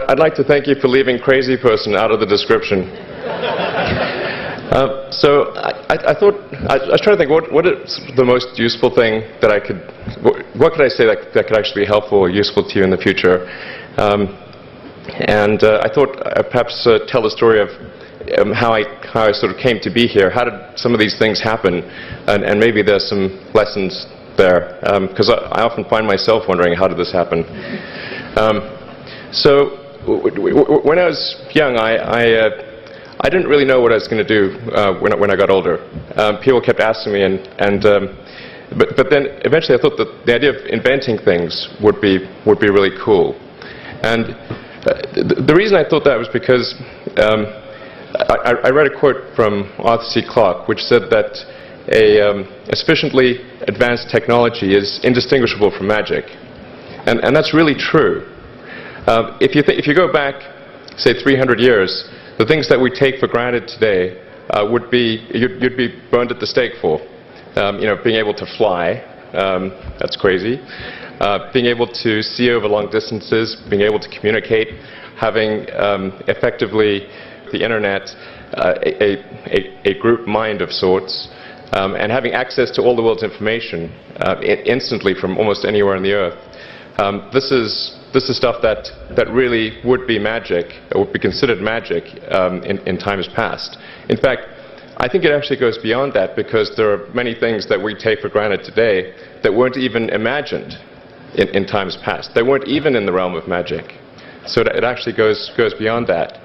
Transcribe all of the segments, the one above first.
I'd like to thank you for leaving crazy person out of the description. So I thought, I was trying to think, what is the most useful thing that I could, what could I say that could actually be helpful or useful to you in the future? And I thought I'd perhaps tell the story of how I sort of came to be here. How did some of these things happen? And maybe there's some lessons there, because I often find myself wondering, how did this happen? So when I was young, I didn't really know what I was going to do when I got older. People kept asking me, but then eventually I thought that the idea of inventing things would be really cool. And the reason I thought that was because I read a quote from Arthur C. Clarke, which said that a sufficiently advanced technology is indistinguishable from magic, and that's really true. If you go back, say 300 years, the things that we take for granted today would be you'd be burned at the stake for. Being able to fly, that's crazy. Being able to see over long distances, being able to communicate, having effectively the internet, a group mind of sorts, and having access to all the world's information instantly from almost anywhere on the earth. This is stuff that really would be magic, or would be considered magic in times past. In fact, I think it actually goes beyond that, because there are many things that we take for granted today that weren't even imagined in times past. They weren't even in the realm of magic. So it actually goes beyond that.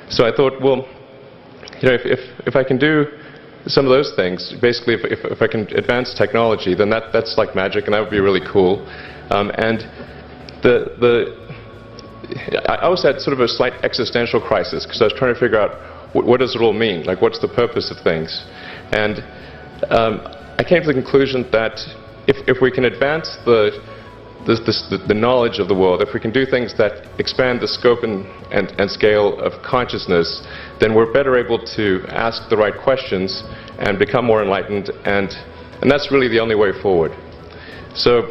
So I thought, well, if I can do some of those things, basically if I can advance technology, then that's like magic, and that would be really cool. And I also had sort of a slight existential crisis, because I was trying to figure out what does it all mean? Like, what's the purpose of things? And I came to the conclusion that if we can advance the knowledge of the world, if we can do things that expand the scope and scale of consciousness, then we're better able to ask the right questions and become more enlightened, and that's really the only way forward. So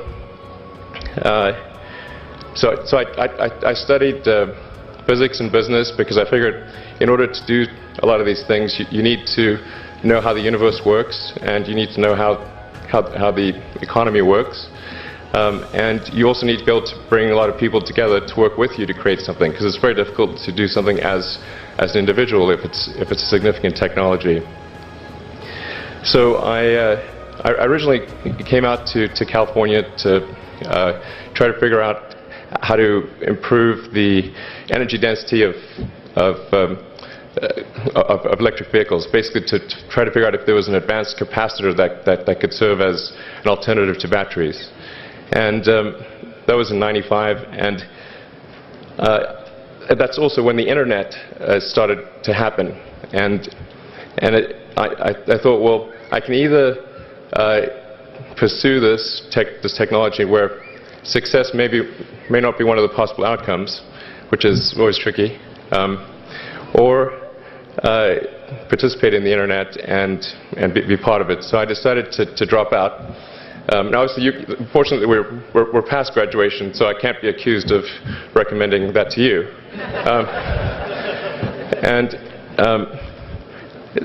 I studied physics and business, because I figured in order to do a lot of these things, you need to know how the universe works, and you need to know how the economy works. And you also need to be able to bring a lot of people together to work with you to create something, because it's very difficult to do something as an individual if it's a significant technology. So I originally came out to California to try to figure out how to improve the energy density of electric vehicles, basically to try to figure out if there was an advanced capacitor that could serve as an alternative to batteries. And that was in '95, and that's also when the internet started to happen. And I thought, well, I can either pursue this technology where success may not be one of the possible outcomes, which is always tricky, or participate in the internet and be part of it. So I decided to drop out. Now, obviously, fortunately, we're past graduation, so I can't be accused of recommending that to you.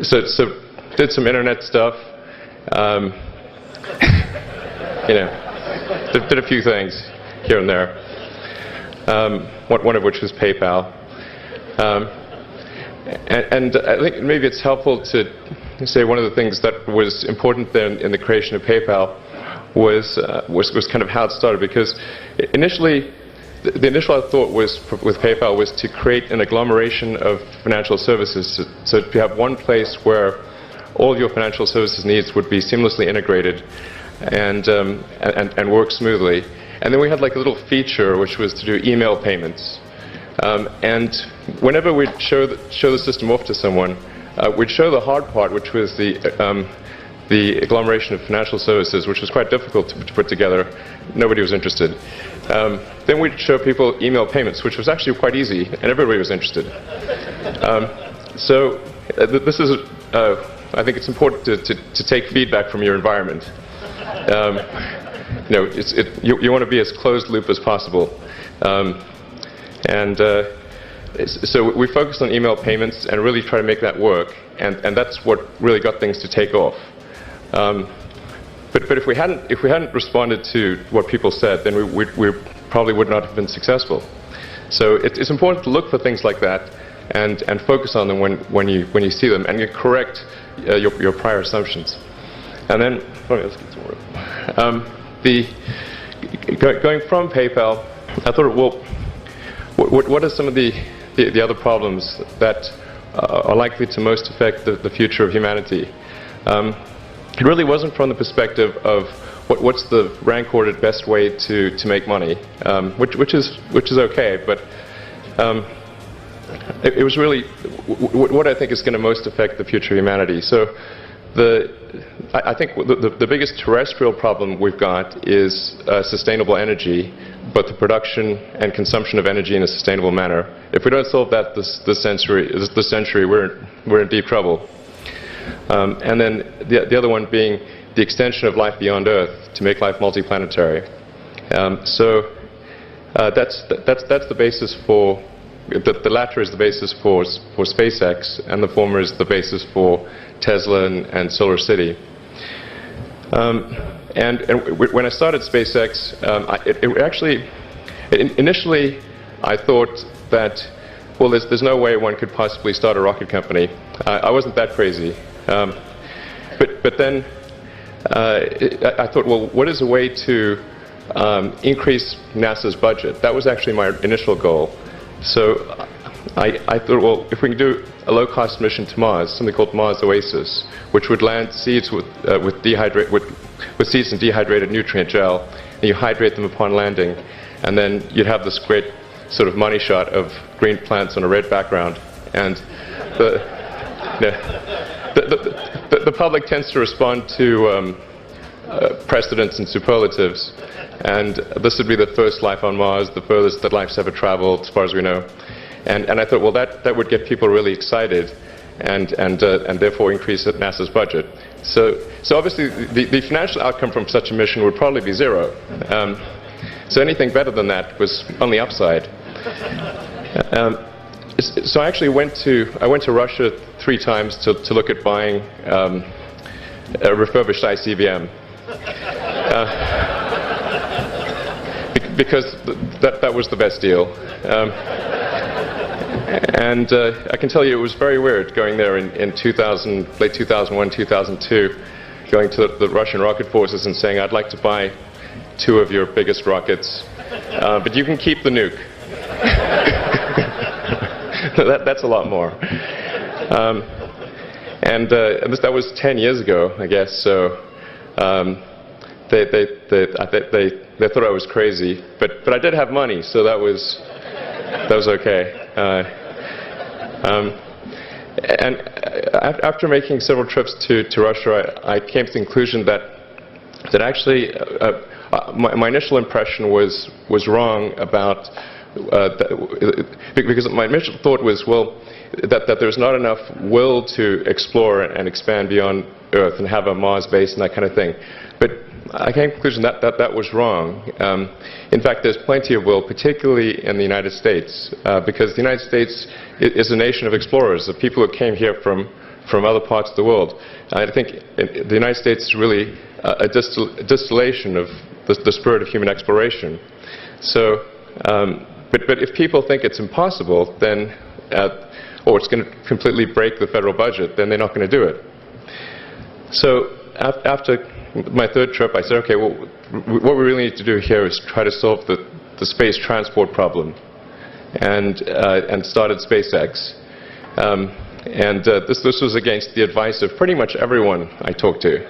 So did some internet stuff. Did a few things here and there. One of which was PayPal. And I think maybe it's helpful to say one of the things that was important then in the creation of PayPal was kind of how it started, because initially the initial thought with PayPal was to create an agglomeration of financial services, so to have one place where all of your financial services needs would be seamlessly integrated and work smoothly. And then we had like a little feature which was to do email payments. And whenever we'd show the system off to someone, we'd show the hard part, which was the agglomeration of financial services, which was quite difficult to put together. Nobody was interested. Then we'd show people email payments, which was actually quite easy, and everybody was interested. So this is, I think it's important to take feedback from your environment. You want to be as closed loop as possible. so we focused on email payments and really try to make that work, and that's what really got things to take off. But if we hadn't responded to what people said, then we probably would not have been successful. So it's important to look for things like that and focus on them when you see them, and you correct your prior assumptions. And then let's get some more. Going from PayPal, I thought, well, what are some of the other problems that are likely to most affect the future of humanity? It really wasn't from the perspective of what's the rank-ordered best way to make money, which is okay, but it was really what I think is going to most affect the future of humanity. So I think the biggest terrestrial problem we've got is sustainable energy, but the production and consumption of energy in a sustainable manner. If we don't solve that this century, we're in deep trouble. And then the other one being the extension of life beyond Earth to make life multiplanetary. So that's the basis for the latter is the basis for SpaceX, and the former is the basis for Tesla and Solar City. And when I started SpaceX, initially I thought that, well, there's no way one could possibly start a rocket company. I wasn't that crazy. But then I thought, well, what is a way to increase NASA's budget? That was actually my initial goal. So I thought, well, if we can do a low-cost mission to Mars, something called Mars Oasis, which would land seeds with seeds and dehydrated nutrient gel, and you hydrate them upon landing, and then you'd have this great sort of money shot of green plants on a red background, and the public tends to respond to precedents and superlatives, and this would be the first life on Mars, the furthest that life's ever traveled, as far as we know. And I thought, well, that would get people really excited, and therefore increase NASA's budget. So obviously, the financial outcome from such a mission would probably be zero. So anything better than that was on the upside. So I actually went to Russia 3 times to look at buying a refurbished ICBM. Because that was the best deal. And I can tell you it was very weird going there in late 2001, 2002, going to the Russian rocket forces and saying, I'd like to buy 2 of your biggest rockets, but you can keep the nuke. That's a lot more. And that was 10 years ago, I guess, so they thought I was crazy, but I did have money, so that was okay. And after making several trips to Russia, I came to the conclusion that actually my initial impression was wrong about because my initial thought was, well, that there's not enough will to explore and expand beyond Earth and have a Mars base and that kind of thing. But I came to the conclusion that was wrong. In fact, there's plenty of will, particularly in the United States, because the United States is a nation of explorers, of people who came here from other parts of the world. I think the United States is really a distillation of the spirit of human exploration. So, but if people think it's impossible, then, or it's going to completely break the federal budget, then they're not going to do it. So after my 3rd trip, I said, okay, well, what we really need to do here is try to solve the space transport problem, and started SpaceX. This was against the advice of pretty much everyone I talked to.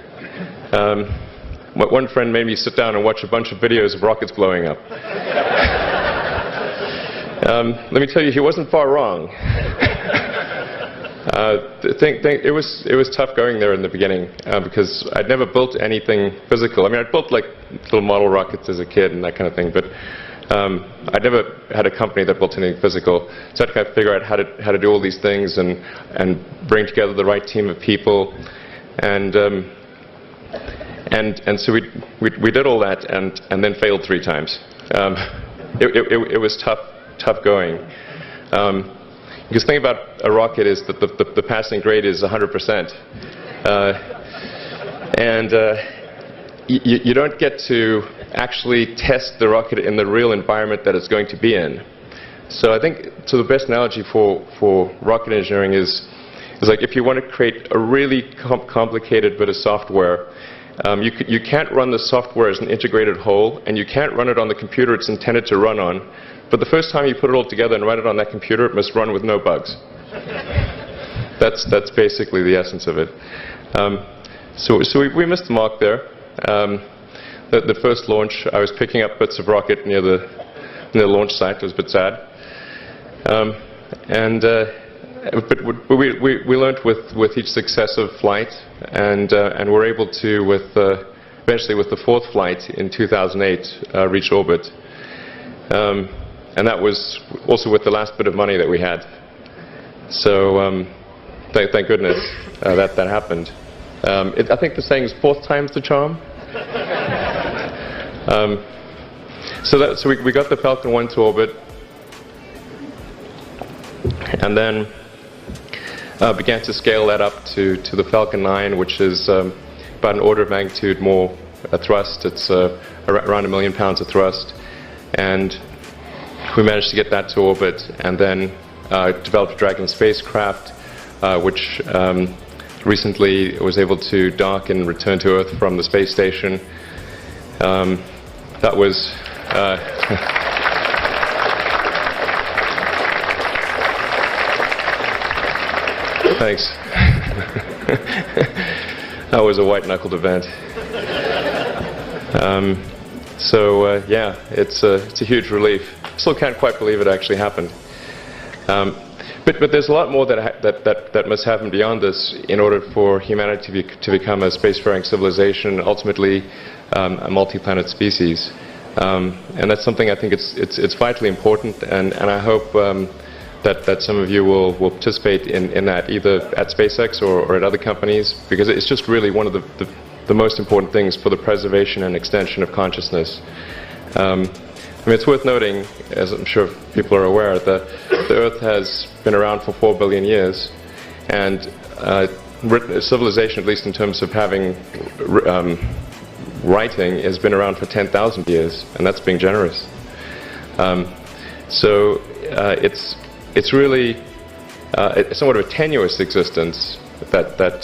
One friend made me sit down and watch a bunch of videos of rockets blowing up. Let me tell you, he wasn't far wrong. It was tough going there in the beginning because I'd never built anything physical. I mean, I'd built like little model rockets as a kid and that kind of thing, but I'd never had a company that built anything physical. So I had to kind of figure out how to do all these things and bring together the right team of people, and so we did all that and then failed 3 times. It was tough going. Because the thing about a rocket is that the passing grade is 100%. You don't get to actually test the rocket in the real environment that it's going to be in. So I think the best analogy for rocket engineering is like if you want to create a really complicated bit of software, you can't run the software as an integrated whole, and you can't run it on the computer it's intended to run on. But the first time you put it all together and run it on that computer, it must run with no bugs. That's basically the essence of it. So we missed the mark there. The first launch, I was picking up bits of rocket near the launch site. It was a bit sad. But we learned with each successive flight, and were able to, eventually with the fourth flight in 2008, reach orbit. And that was also with the last bit of money that we had. So thank goodness that happened. I think the saying is fourth time's the charm. So we got the Falcon 1 to orbit, and then began to scale that up to the Falcon 9, which is about an order of magnitude more thrust. It's around 1 million pounds of thrust, and we managed to get that to orbit, and then developed a Dragon spacecraft, which recently was able to dock and return to Earth from the space station. That was thanks. That was a white-knuckled event. Yeah, it's a huge relief. Still can't quite believe it actually happened. But there's a lot more that must happen beyond this in order for humanity to become a spacefaring civilization, and ultimately a multi-planet species. And that's something I think it's vitally important, and I hope that some of you will participate in that, either at SpaceX or at other companies, because it's just really one of the most important things for the preservation and extension of consciousness. I mean, it's worth noting, as I'm sure people are aware, that the Earth has been around for 4 billion years, and civilization, at least in terms of having writing, has been around for 10,000 years, and that's being generous. It's really somewhat of a tenuous existence that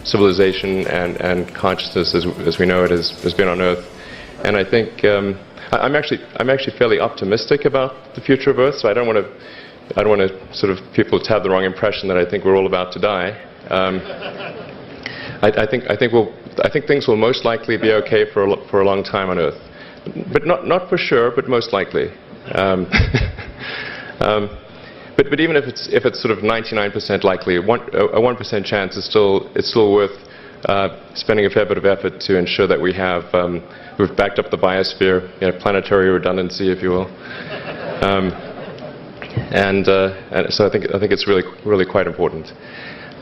civilization and consciousness, as we know it, has been on Earth, and I think. I'm actually fairly optimistic about the future of Earth, so I don't want to sort of people to have the wrong impression that I think we're all about to die. I think things will most likely be okay for a long time on Earth, but not for sure, but most likely. But even if it's sort of 99% likely, a 1% chance is still worth spending a fair bit of effort to ensure that we've backed up the biosphere, planetary redundancy, if you will, and so I think it's really quite important.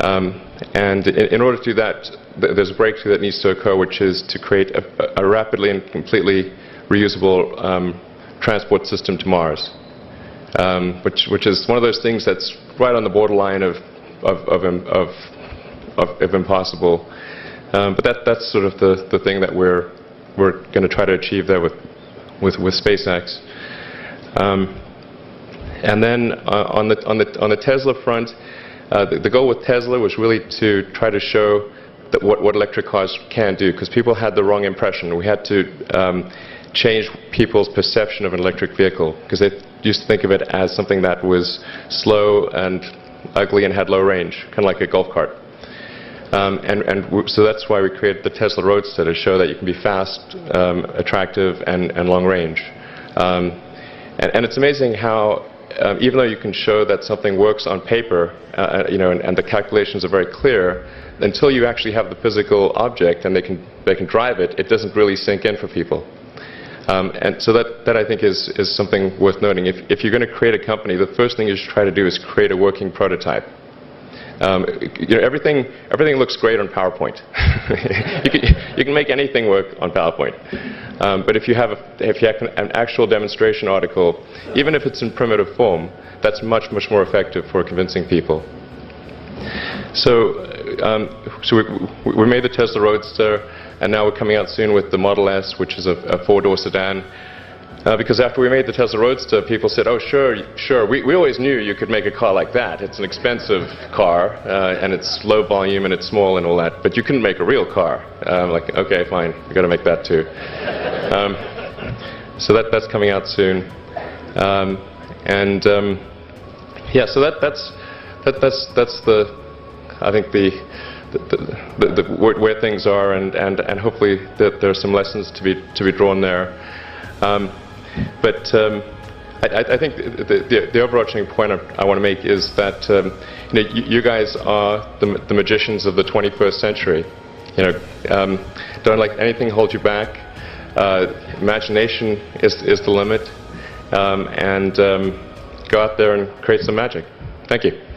And in order to do that, there's a breakthrough that needs to occur, which is to create a rapidly and completely reusable transport system to Mars, which is one of those things that's right on the borderline of impossible. But that's sort of the thing that we're going to try to achieve there with SpaceX. And then on the Tesla front, the goal with Tesla was really to try to show that what electric cars can do, because people had the wrong impression. We had to change people's perception of an electric vehicle, because they used to think of it as something that was slow and ugly and had low range, kind of like a golf cart. So that's why we created the Tesla Roadster, to show that you can be fast, attractive, and long range. And it's amazing how, even though you can show that something works on paper, and the calculations are very clear, until you actually have the physical object and they can drive it, it doesn't really sink in for people. And so that I think is something worth noting. If you're going to create a company, the first thing you should try to do is create a working prototype. Everything looks great on PowerPoint. you can make anything work on PowerPoint. But if you have an actual demonstration article, even if it's in primitive form, that's much more effective for convincing people. So we made the Tesla Roadster, and now we're coming out soon with the Model S, which is a four-door sedan. Because after we made the Tesla Roadster, people said, oh, sure, we always knew you could make a car like that. It's an expensive car, and it's low volume, and it's small and all that, but you couldn't make a real car. Like, okay, fine, we've got to make that too. So that's coming out soon. Yeah, so that's I think where things are, and hopefully there are some lessons to be drawn there. But I think the overarching point I want to make is that you guys are the magicians of the 21st century. Don't let anything hold you back. Imagination is the limit, and go out there and create some magic. Thank you.